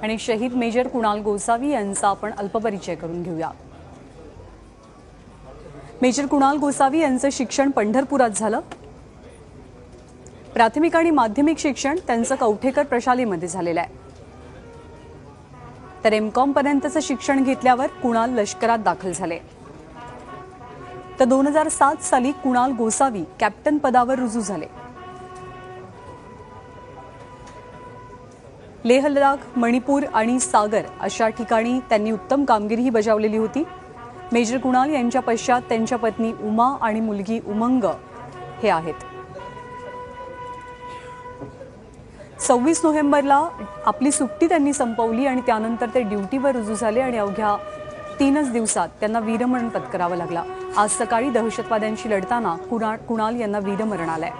आणि शहीद मेजर कुणाल गोसावी यांचा आपण अल्पपरिचय करून घेऊया। मेजर कुणाल गोसावी यांचं शिक्षण पंढरपुरात झालं। प्राथमिक आणि माध्यमिक शिक्षण त्यांचं कवठेकर प्रशालेमध्ये झालेलं आहे। तर एमकॉम पर्यंतचं शिक्षण घेतल्यावर कुणाल लष्करात दाखल झाले। तर 2007 साली कुणाल गोसावी कॅप्टन पदावर रुजू झाले। लेह लडाख, मणिपूर आणि सागर अशा ठिकाणी त्यांनी उत्तम कामगिरीही बजावलेली होती। मेजर कुणाल यांच्या पश्चात त्यांच्या पत्नी उमा आणि मुलगी उमंग हे आहेत। 26 नोव्हेंबरला आपली सुट्टी त्यांनी संपवली आणि त्यानंतर ते ड्युटीवर रुजू झाले आणि अवघ्या 3 दिवसात त्यांना वीरमरण पत्करावं लागलं। आज सकाळी दहशतवाद्यांशी लढताना कुणाल यांना वीरमरण आलंय।